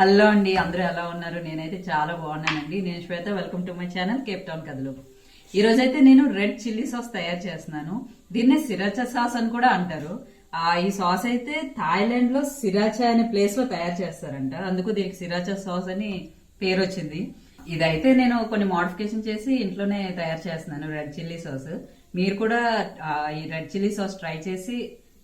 Hello అండి, అందరూ ఎలా ఉన్నారు? నేనైతే చాలా బాగున్నానండి. నేను Shweta, welcome to my channel Cape Town కథలు. ఈ రోజైతే నేను రెడ్ చిల్లీ సాస్ తయారు చేస్తున్నాను. దీన్నే సిరాచా సాస్ అని కూడా అంటారు. ఈ సాస్ అయితే థాయిలాండ్ లో సిరాచా అనే ప్లేస్ లో తయారు చేస్తారంట, అందుకు దీనికి సిరాచా సాస్ అని పేరు వచ్చింది. ఇదైతే నేను కొన్ని మోడిఫికేషన్ చేసి ఇంట్లోనే తయారు చేస్తున్నాను, రెడ్ చిల్లీ సాస్. మీరు కూడా ఈ రెడ్ చిల్లీ సాస్ ట్రై చేసి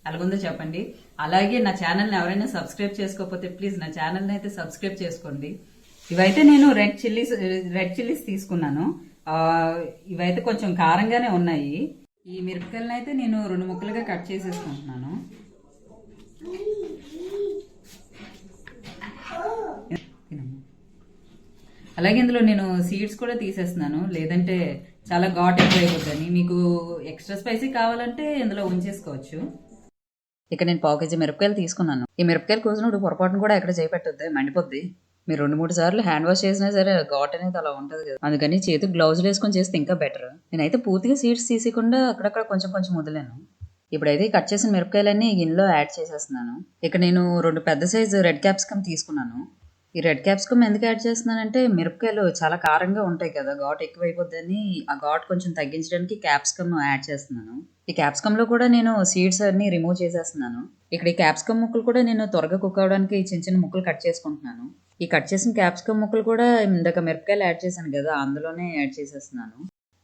ఎలాగుందో చెప్పండి. అలాగే నా ఛానల్ని ఎవరైనా సబ్స్క్రైబ్ చేసుకోకపోతే ప్లీజ్ నా ఛానల్ని అయితే సబ్స్క్రైబ్ చేసుకోండి. ఇవైతే నేను రెడ్ చిల్లీస్ తీసుకున్నాను. ఇవైతే కొంచెం కారంగానే ఉన్నాయి. ఈ మిరపకాయలను అయితే నేను 2 ముక్కలుగా కట్ చేసేసుకుంటున్నాను. అలాగే ఇందులో నేను సీడ్స్ కూడా తీసేస్తున్నాను, లేదంటే చాలా ఘాట్ ఎక్కువ అయిపోద్దని. మీకు ఎక్స్ట్రా స్పైసీ కావాలంటే ఇందులో ఉంచేసుకోవచ్చు. ఇక నేను 1/2 కేజీ మిరపకాయలు తీసుకున్నాను. ఈ మిరపకాయలు కోసినప్పుడు పొరపాటును కూడా ఎక్కడ చేయపెట్టొద్ది, మండిపోద్ది. మీరు 2-3 సార్లు హ్యాండ్ వాష్ చేసినా సరే ఘాట్ అనేది అలా ఉంటుంది కదా, అందుకని చేతికి గ్లౌజులు వేసుకొని చేస్తే ఇంకా బెటర్. నేనైతే పూర్తిగా సీడ్స్ తీసేయకుండా అక్కడక్కడ కొంచెం కొంచెం వదిలాను. ఇప్పుడైతే కట్ చేసిన మిరపకాయలన్నీ గిన్నెలో యాడ్ చేసేస్తున్నాను. ఇక నేను 2 పెద్ద సైజు రెడ్ క్యాప్సికమ్ తీసుకున్నాను. ఈ రెడ్ క్యాప్సికమ్ ఎందుకు యాడ్ చేస్తున్నానంటే మిరపకాయలు చాలా కారంగా ఉంటాయి కదా, ఘాట్ ఎక్కువైపోద్దని ఆ ఘాట్ కొంచెం తగ్గించడానికి క్యాప్సికమ్ యాడ్ చేస్తున్నాను. ఈ క్యాప్సికమ్ లో కూడా నేను సీడ్స్ అన్ని రిమూవ్ చేసేస్తున్నాను. ఇక్కడ ఈ క్యాప్సికమ్ ముక్కలు కూడా నేను త్వరగా కుక్ అవడానికి చిన్న చిన్న ముక్కలు కట్ చేసుకుంటున్నాను. ఈ కట్ చేసిన క్యాప్సికమ్ ముక్కలు కూడా ఇందాక మిరపకాయలు యాడ్ చేశాను కదా, అందులోనే యాడ్ చేసేస్తున్నాను.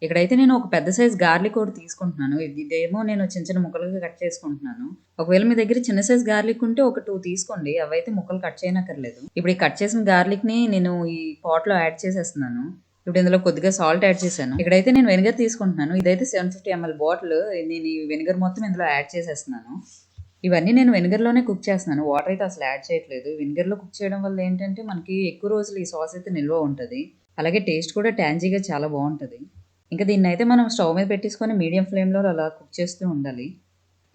ఇక్కడైతే నేను ఒక పెద్ద సైజ్ గార్లిక్ ఒకటి తీసుకుంటున్నాను. ఇదేమో నేను చిన్న చిన్న ముక్కలుగా కట్ చేసుకుంటున్నాను. ఒకవేళ మీ దగ్గర చిన్న సైజ్ గార్లిక్ ఉంటే ఒక 2 తీసుకోండి, అవైతే ముక్కలు కట్ చేయనక్కర్లేదు. ఇప్పుడు ఈ కట్ చేసిన గార్లిక్ ని నేను ఈ పాట్ లో యాడ్ చేసేస్తున్నాను. ఇప్పుడు ఇందులో కొద్దిగా సాల్ట్ యాడ్ చేశాను. ఇక్కడైతే నేను వెనిగర్ తీసుకుంటున్నాను. ఇదైతే 750 ml బాటిల్. నేను ఈ వెనిగర్ మొత్తం ఇందులో యాడ్ చేసేస్తున్నాను. ఇవన్నీ నేను వెనిగర్లోనే కుక్ చేస్తున్నాను, వాటర్ అయితే అసలు యాడ్ చేయట్లేదు. వెనిగర్లో కుక్ చేయడం వల్ల ఏంటంటే మనకి ఎక్కువ రోజులు ఈ సాస్ అయితే నిల్వ ఉంటుంది. అలాగే టేస్ట్ కూడా ట్యాంజీగా చాలా బాగుంటుంది. ఇంకా దీన్ని అయితే మనం స్టవ్ మీద పెట్టేసుకొని మీడియం ఫ్లేమ్లో అలా కుక్ చేస్తూ ఉండాలి.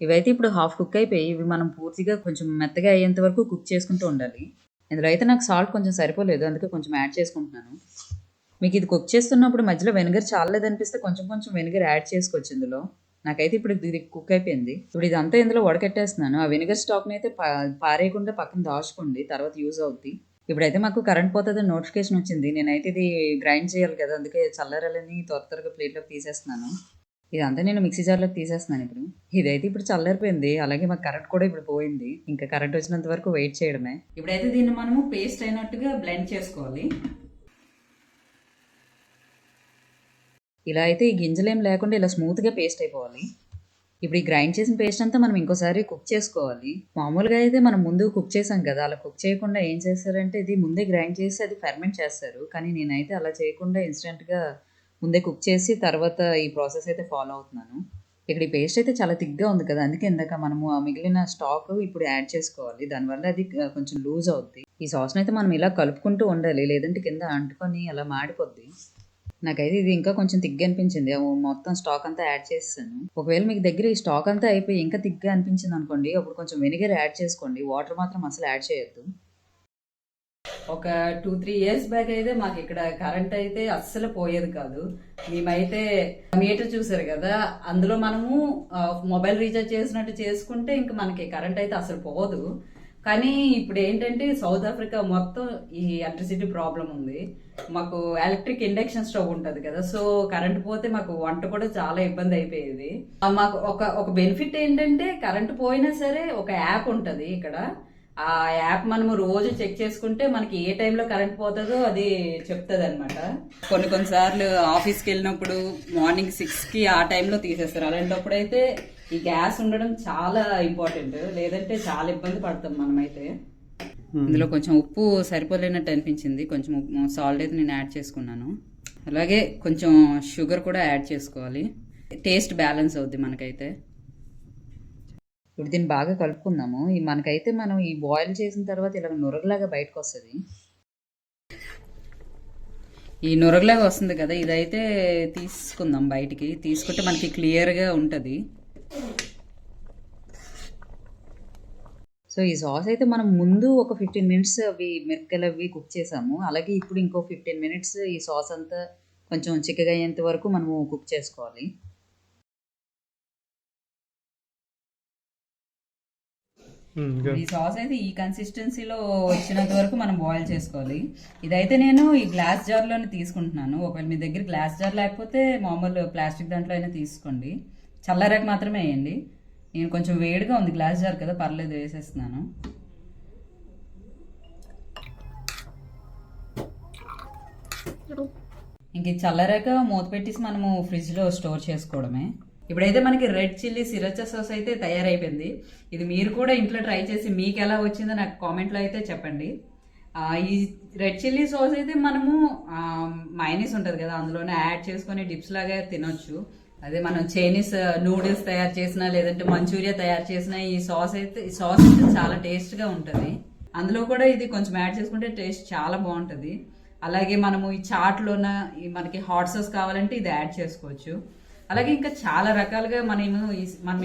ఇవైతే ఇప్పుడు హాఫ్ కుక్ అయిపోయి ఇవి మనం పూర్తిగా కొంచెం మెత్తగా అయ్యేంత వరకు కుక్ చేసుకుంటూ ఉండాలి. ఇందులో అయితే నాకు సాల్ట్ కొంచెం సరిపోలేదు, అందుకే కొంచెం యాడ్ చేసుకుంటున్నాను. మీకు ఇది కుక్ చేస్తున్నప్పుడు మధ్యలో వెనిగర్ చాలలేదనిపిస్తే కొంచెం కొంచెం వెనిగర్ యాడ్ చేసుకోవచ్చు ఇందులో. నాకైతే ఇప్పుడు ఇది కుక్ అయిపోయింది. ఇప్పుడు ఇదంతా ఇందులో వడకెట్టేస్తున్నాను. ఆ వెనిగర్ స్టాక్ని అయితే పారేయకుండా పక్కన దాచుకోండి, తర్వాత యూజ్ అవుద్ది. ఇప్పుడైతే మాకు కరెంట్ పోతుందని నోటిఫికేషన్ వచ్చింది. నేనైతే ఇది గ్రైండ్ చేయాలి కదా, అందుకే చల్లారాలని త్వరగా ప్లేట్లోకి తీసేస్తున్నాను. ఇదంతా నేను మిక్సీ జార్లోకి తీసేస్తున్నాను. ఇదైతే ఇప్పుడు చల్లారిపోయింది. అలాగే మాకు కరెంట్ కూడా ఇప్పుడు పోయింది. ఇంకా కరెంట్ వచ్చినంత వరకు వెయిట్ చేయడమే. ఇప్పుడైతే దీన్ని మనము పేస్ట్ అయినట్టుగా బ్లెండ్ చేసుకోవాలి. ఇలా అయితే ఈ గింజలేం లేకుండా ఇలా స్మూత్గా పేస్ట్ అయిపోవాలి. ఇప్పుడు ఈ గ్రైండ్ చేసిన పేస్ట్ అంతా మనం ఇంకోసారి కుక్ చేసుకోవాలి. మామూలుగా అయితే మనం ముందు కుక్ చేసాం కదా, అలా కుక్ చేయకుండా ఏం చేస్తారంటే ఇది ముందే గ్రైండ్ చేసి అది ఫెర్మెంట్ చేస్తారు. కానీ నేనైతే అలా చేయకుండా ఇన్స్టెంట్గా ముందే కుక్ చేసి తర్వాత ఈ ప్రాసెస్ అయితే ఫాలో అవుతున్నాను. ఇక్కడ ఈ పేస్ట్ అయితే చాలా థిక్గా ఉంది కదా, అందుకే ఇందాక మనము ఆ మిగిలిన స్టాక్ ఇప్పుడు యాడ్ చేసుకోవాలి. దానివల్ల అది కొంచెం లూజ్ అవుద్ది. ఈ సాస్ని అయితే మనం ఇలా కలుపుకుంటూ ఉండాలి, లేదంటే కింద అంటుకొని అలా మాడిపోద్ది. నాకైతే ఇది ఇంకా కొంచెం తిగ్గా అనిపించింది. మొత్తం స్టాక్ అంతా యాడ్ చేసాను. ఒకవేళ మీకు దగ్గర ఈ స్టాక్ అంతా అయిపోయి ఇంకా తిగ్గా అనిపించింది అనుకోండి, అప్పుడు కొంచెం వెనిగర్ యాడ్ చేసుకోండి. వాటర్ మాత్రం అసలు యాడ్ చేయొద్దు. ఒక 2-3 ఇయర్స్ బ్యాక్ అయితే మాకు ఇక్కడ కరెంట్ అయితే అస్సలు పోయేది కాదు. మేమైతే మీటర్ చూసారు కదా, అందులో మనము మొబైల్ రీఛార్జ్ చేసినట్టు చేసుకుంటే ఇంకా మనకి కరెంట్ అయితే అసలు పోదు. కానీ ఇప్పుడు ఏంటంటే సౌత్ ఆఫ్రికా మొత్తం ఈ ఎలక్ట్రిసిటీ ప్రాబ్లం ఉంది. మాకు ఎలక్ట్రిక్ ఇండక్షన్ స్టవ్ ఉంటుంది కదా, సో కరెంట్ పోతే మాకు వంట కూడా చాలా ఇబ్బంది అయిపోయేది. మాకు ఒక బెనిఫిట్ ఏంటంటే కరెంట్ పోయినా సరే ఒక యాప్ ఉంటుంది ఇక్కడ. ఆ యాప్ మనము రోజు చెక్ చేసుకుంటే మనకి ఏ టైంలో కరెంట్ పోతుందో అది చెప్తుంది అనమాట. కొన్నిసార్లు ఆఫీస్కి వెళ్ళినప్పుడు మార్నింగ్ 6కి ఆ టైంలో తీసేస్తారు. అలాంటప్పుడు అయితే ఈ గ్యాస్ ఉండడం చాలా ఇంపార్టెంట్, లేదంటే చాలా ఇబ్బంది పడతాం మనమైతే. ఇందులో కొంచెం ఉప్పు సరిపోలేనట్టు అనిపించింది, కొంచెం సాల్ట్ అయితే నేను యాడ్ చేసుకున్నాను. అలాగే కొంచెం షుగర్ కూడా యాడ్ చేసుకోవాలి, టేస్ట్ బ్యాలెన్స్ అవుద్ది మనకైతే. ఇప్పుడు దీన్ని బాగా కలుపుకుందాము. మనకైతే మనం ఈ బాయిల్ చేసిన తర్వాత ఇలా నురగలాగా బయటకు వస్తుంది. ఈ నురగలాగా వస్తుంది కదా, ఇదైతే తీసుకుందాం బయటికి. తీసుకుంటే మనకి క్లియర్గా ఉంటుంది. సో ఈ సాస్ అయితే మనం ముందు ఒక 15 మినిట్స్ అవి మిరపకాయలు అవి కుక్ చేసాము. అలాగే ఇప్పుడు ఇంకో 15 మినిట్స్ ఈ సాస్ అంతా కొంచెం చిక్కగా అయ్యేంత వరకు మనము కుక్ చేసుకోవాలి. ఈ సాస్ అయితే ఈ కన్సిస్టెన్సీలో వచ్చినంత వరకు మనం బాయిల్ చేసుకోవాలి. ఇదైతే నేను ఈ గ్లాస్ జార్ లోనే తీసుకుంటున్నాను. ఒకవేళ మీ దగ్గర గ్లాస్ జార్ లేకపోతే మామూలు ప్లాస్టిక్ దాంట్లో అయినా తీసుకోండి. చల్లారాక మాత్రమే వేయండి. నేను కొంచెం వేడిగా ఉంది, గ్లాస్ జార్ కదా, పర్లేదు, వేసేస్తున్నాను. ఇంక చల్లారాక మూత పెట్టేసి మనము ఫ్రిడ్జ్ లో స్టోర్ చేసుకోవడమే. ఇప్పుడైతే మనకి రెడ్ చిల్లీ సిరచా సాస్ అయితే తయారైపోయింది. ఇది మీరు కూడా ఇంట్లో ట్రై చేసి మీకు ఎలా వచ్చిందో నాకు కామెంట్లో అయితే చెప్పండి. ఈ రెడ్ చిల్లీ సాస్ అయితే మనము మైనీస్ ఉంటుంది కదా, అందులోనే యాడ్ చేసుకొని డిప్స్ లాగా తినొచ్చు. అదే మనం చైనీస్ నూడిల్స్ తయారు చేసినా లేదంటే మంచూరియా తయారు చేసినా ఈ సాస్ అయితే చాలా టేస్ట్గా ఉంటుంది. అందులో కూడా ఇది కొంచెం యాడ్ చేసుకుంటే టేస్ట్ చాలా బాగుంటుంది. అలాగే మనము ఈ చాట్లోన మనకి హాట్ సాస్ కావాలంటే ఇది యాడ్ చేసుకోవచ్చు. అలాగే ఇంకా చాలా రకాలుగా మనం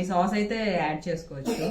ఈ సాస్ అయితే యాడ్ చేసుకోవచ్చు.